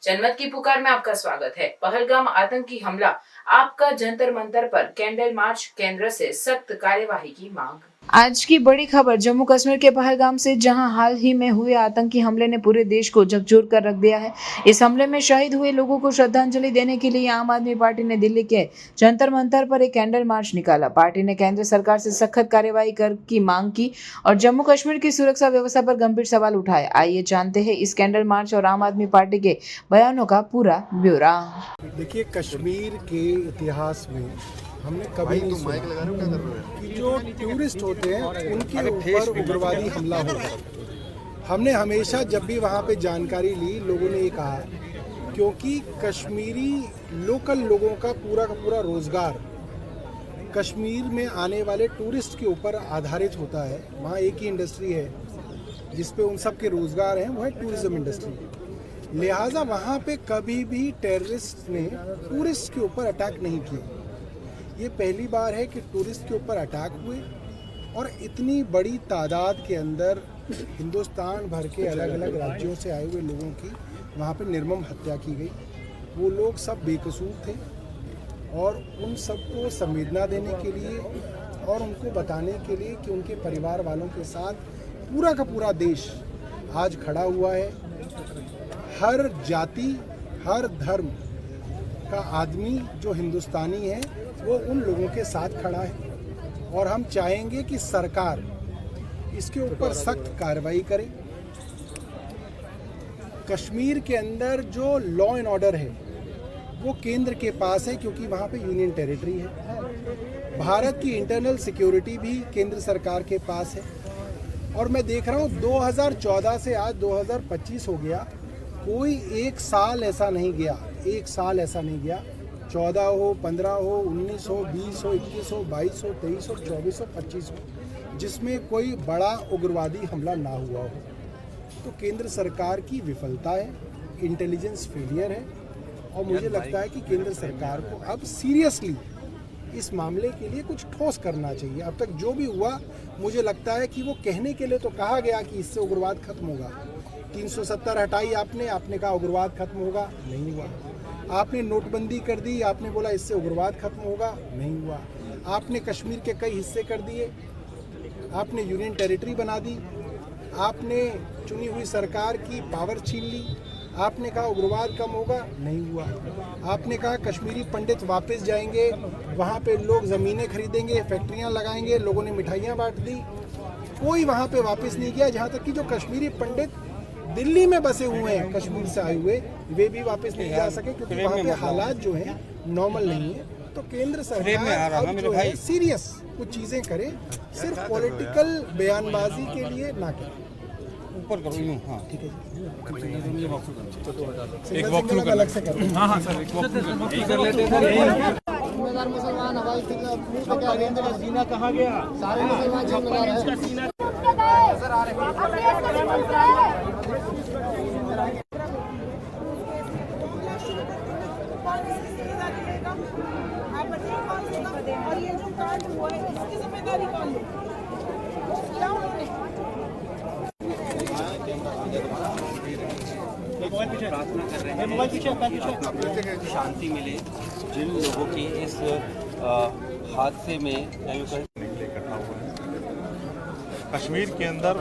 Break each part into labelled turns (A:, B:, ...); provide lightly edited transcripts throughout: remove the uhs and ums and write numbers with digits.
A: जनमत की पुकार में आपका स्वागत है। पहलगाम आतंकी हमला, आपका जंतर मंतर पर कैंडल मार्च, केंद्र से सख्त कार्यवाही की मांग। आज की बड़ी खबर जम्मू कश्मीर के पहलगाम से, जहां हाल ही में हुए आतंकी हमले ने पूरे देश को झकझोर कर रख दिया है। इस हमले में शहीद हुए लोगों को श्रद्धांजलि देने के लिए आम आदमी पार्टी ने दिल्ली के जंतर मंतर पर एक कैंडल मार्च निकाला। पार्टी ने केंद्र सरकार से सख्त कार्यवाही की मांग की और जम्मू कश्मीर की सुरक्षा व्यवस्था पर गंभीर सवाल उठाए। आइए जानते हैं इस कैंडल मार्च और आम आदमी पार्टी के बयानों का पूरा ब्यौरा।
B: देखिए, कश्मीर के इतिहास में हमने कभी नहीं सुना कि जो टूरिस्ट होते हैं उनके ऊपर उग्रवादी हमला हो। हमने हमेशा जब भी वहाँ पे जानकारी ली, लोगों ने ये कहा क्योंकि कश्मीरी लोकल लोगों का पूरा रोजगार कश्मीर में आने वाले टूरिस्ट के ऊपर आधारित होता है। वहाँ एक ही इंडस्ट्री है जिस पे उन सब के रोजगार हैं, वो है टूरिज्म इंडस्ट्री। लिहाजा वहाँ पे कभी भी टेररिस्ट ने टूरिस्ट के ऊपर अटैक नहीं किया। ये पहली बार है कि टूरिस्ट के ऊपर अटैक हुए और इतनी बड़ी तादाद के अंदर हिंदुस्तान भर के अलग अलग राज्यों से आए हुए लोगों की वहाँ पे निर्मम हत्या की गई। वो लोग सब बेकसूर थे और उन सबको संवेदना देने के लिए और उनको बताने के लिए कि उनके परिवार वालों के साथ पूरा का पूरा देश आज खड़ा हुआ है। हर जाति, हर धर्म का आदमी जो हिंदुस्तानी है वो उन लोगों के साथ खड़ा है और हम चाहेंगे कि सरकार इसके ऊपर सख्त कार्रवाई करे। कश्मीर के अंदर जो लॉ एंड ऑर्डर है वो केंद्र के पास है क्योंकि वहाँ पे यूनियन टेरिटरी है। भारत की इंटरनल सिक्योरिटी भी केंद्र सरकार के पास है और मैं देख रहा हूँ 2014 से आज 2025 हो गया, कोई एक साल ऐसा नहीं गया, 14 हो, 15 हो, 19 हो, 20 हो, 21 हो, 22 हो, 23 हो, 24 हो, 25 हो, जिसमें कोई बड़ा उग्रवादी हमला ना हुआ हो। तो केंद्र सरकार की विफलता है, इंटेलिजेंस फेलियर है और मुझे लगता है कि केंद्र सरकार को अब सीरियसली इस मामले के लिए कुछ ठोस करना चाहिए। अब तक जो भी हुआ, मुझे लगता है कि वो कहने के लिए तो कहा गया कि इससे उग्रवाद खत्म होगा। 370 हटाई आपने कहा उग्रवाद खत्म होगा, नहीं हुआ। आपने नोटबंदी कर दी, आपने बोला इससे उग्रवाद खत्म होगा, नहीं हुआ। आपने कश्मीर के कई हिस्से कर दिए, आपने यूनियन टेरिटरी बना दी, आपने चुनी हुई सरकार की पावर छीन ली, आपने कहा उग्रवाद कम होगा, नहीं हुआ। आपने कहा कश्मीरी पंडित वापस जाएंगे, वहाँ पे लोग ज़मीनें खरीदेंगे, फैक्ट्रियाँ लगाएंगे, लोगों ने मिठाइयाँ बांट दी, कोई वहाँ पे वापस नहीं गया। जहाँ तक कि जो कश्मीरी पंडित दिल्ली में बसे हुए हैं कश्मीर से आए हुए, वे भी वापस नहीं जा सके क्योंकि वहाँ पे हालात जो हैं नॉर्मल नहीं है। तो केंद्र सरकार अब जो है सीरियस कुछ चीज़ें करे, सिर्फ पॉलिटिकल बयानबाजी के लिए ना करे।
C: ऊपर करो, हाँ ठीक है।
B: एक वॉकथ्रू अलग से करो।
C: हाँ सर, एक वॉकथ्रू कर लेते हैं।
D: मुसलमान हवाई
C: सीना कहाँ गया?
D: सारे मुसलमान जिम्मेदार हैं।
E: और ये जो कांड हुआ है इसकी जिम्मेदारी कौन ले? क्या उन्होंने
F: प्रार्थना कर रहे हैं कि शांति मिले जिन लोगों की इस हादसे में
G: इकट्ठा हुआ है कश्मीर के अंदर।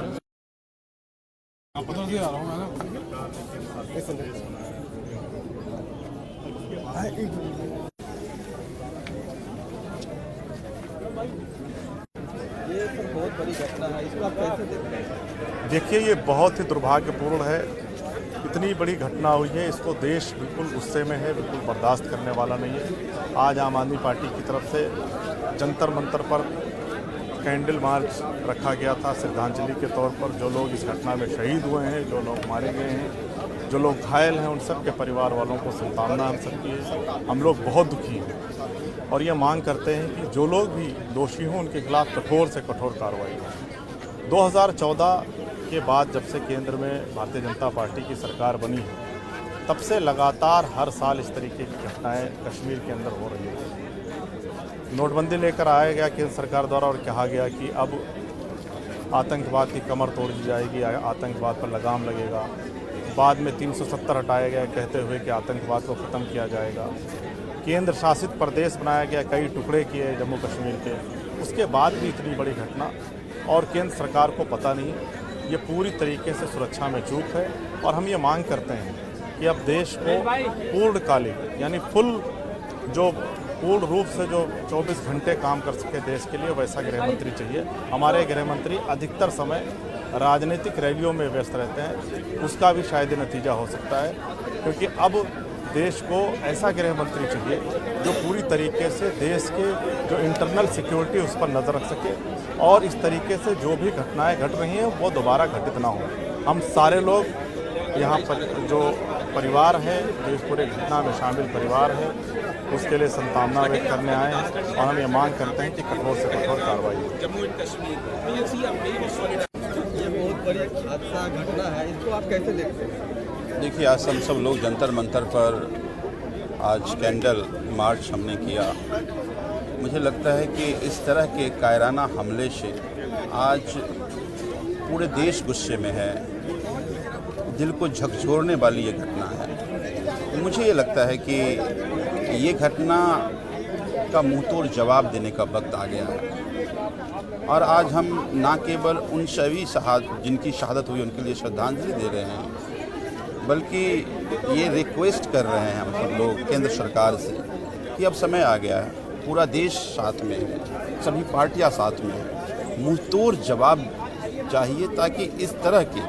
F: ये तो बहुत बड़ी घटना है, इसको आप कैसे देखते हैं?
G: देखिए, ये बहुत ही दुर्भाग्यपूर्ण है। इतनी बड़ी घटना हुई है, इसको देश बिल्कुल गुस्से में है, बिल्कुल बर्दाश्त करने वाला नहीं है। आज आम आदमी पार्टी की तरफ से जंतर मंतर पर कैंडल मार्च रखा गया था श्रद्धांजलि के तौर पर। जो लोग इस घटना में शहीद हुए हैं, जो लोग मारे गए हैं, जो लोग घायल हैं, उन सब के परिवार वालों को सांत्वना हम सबकी है। हम लोग बहुत दुखी हैं और ये मांग करते हैं कि जो लोग भी दोषी हों उनके खिलाफ कठोर से कठोर कार्रवाई हो। 2014 के बाद जब से केंद्र में भारतीय जनता पार्टी की सरकार बनी है, तब से लगातार हर साल इस तरीके की घटनाएं कश्मीर के अंदर हो रही हैं। नोटबंदी लेकर आया गया केंद्र सरकार द्वारा और कहा गया कि अब आतंकवाद की कमर तोड़ दी जाएगी, आतंकवाद पर लगाम लगेगा। बाद में 370 हटाया गया कहते हुए कि आतंकवाद को ख़त्म किया जाएगा। केंद्र शासित प्रदेश बनाया गया, कई टुकड़े किए जम्मू कश्मीर के, उसके बाद भी इतनी बड़ी घटना और केंद्र सरकार को पता नहीं। ये पूरी तरीके से सुरक्षा में चूक है और हम ये मांग करते हैं कि अब देश को पूर्णकालिक यानी पूर्ण रूप से जो 24 घंटे काम कर सके देश के लिए, वैसा गृह मंत्री चाहिए। हमारे गृह मंत्री अधिकतर समय राजनीतिक रैलियों में व्यस्त रहते हैं, उसका भी शायद नतीजा हो सकता है, क्योंकि अब देश को ऐसा गृह मंत्री चाहिए जो पूरी तरीके से देश के जो इंटरनल सिक्योरिटी उस पर नज़र रख सके और इस तरीके से जो भी घटनाएं घट रही हैं वो दोबारा घटित ना हो। हम सारे लोग यहाँ पर जो परिवार है, जो इस पूरे घटना में शामिल परिवार है, उसके लिए संतावना व्यक्त करने आए हैं और हम ये मांग करते हैं कि कठोर से कठोर कार्रवाई हो।
C: जम्मू एंड कश्मीर ये बहुत बड़ी हादसा घटना है, इसको आप कैसे देखते हैं?
F: देखिए, आज हम सब लोग जंतर मंतर पर आज कैंडल मार्च हमने किया। मुझे लगता है कि इस तरह के कायराना हमले से आज पूरे देश गुस्से में है, दिल को झकझोरने वाली ये घटना है। मुझे ये लगता है कि ये घटना का मुंहतोड़ जवाब देने का वक्त आ गया है और आज हम ना केवल उन सभी जिनकी शहादत हुई उनके लिए श्रद्धांजलि दे रहे हैं, बल्कि ये रिक्वेस्ट कर रहे हैं हम सब लोग केंद्र सरकार से कि अब समय आ गया है, पूरा देश साथ में है, सभी पार्टियां साथ में हैं, मुंहतोड़ जवाब चाहिए ताकि इस तरह की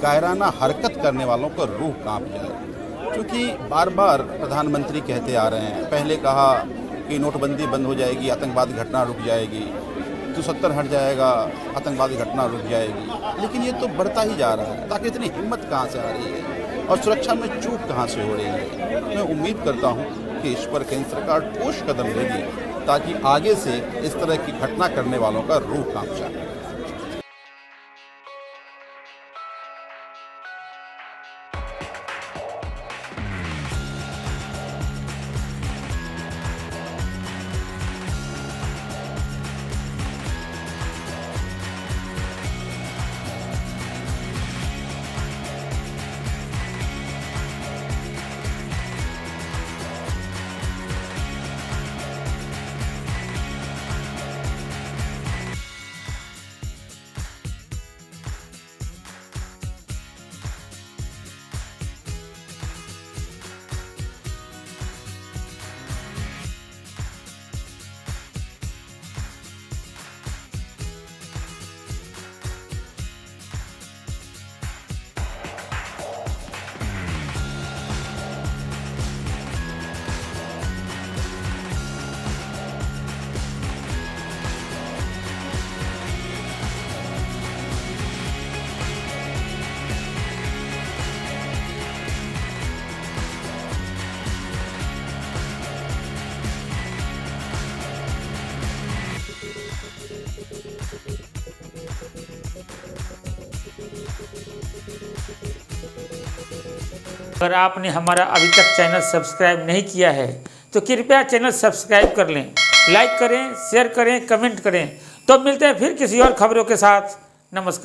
F: कायराना हरकत करने वालों का रूह कांप जाए। क्योंकि बार बार प्रधानमंत्री कहते आ रहे हैं, पहले कहा कि नोटबंदी बंद हो जाएगी, आतंकवादी घटना रुक जाएगी, 270 हट जाएगा, आतंकवादी घटना रुक जाएगी, लेकिन ये तो बढ़ता ही जा रहा है। ताकि इतनी हिम्मत कहाँ से आ रही है और सुरक्षा में चूक कहाँ से हो रही है? मैं उम्मीद करता हूँ कि इस पर केंद्र सरकार ठोस कदम लेगी ताकि आगे से इस तरह की घटना करने वालों का रूह कांप जाए।
H: अगर आपने हमारा अभी तक चैनल सब्सक्राइब नहीं किया है तो कृपया चैनल सब्सक्राइब कर लें, लाइक करें, शेयर करें, कमेंट करें। तो मिलते हैं फिर किसी और खबरों के साथ। नमस्कार।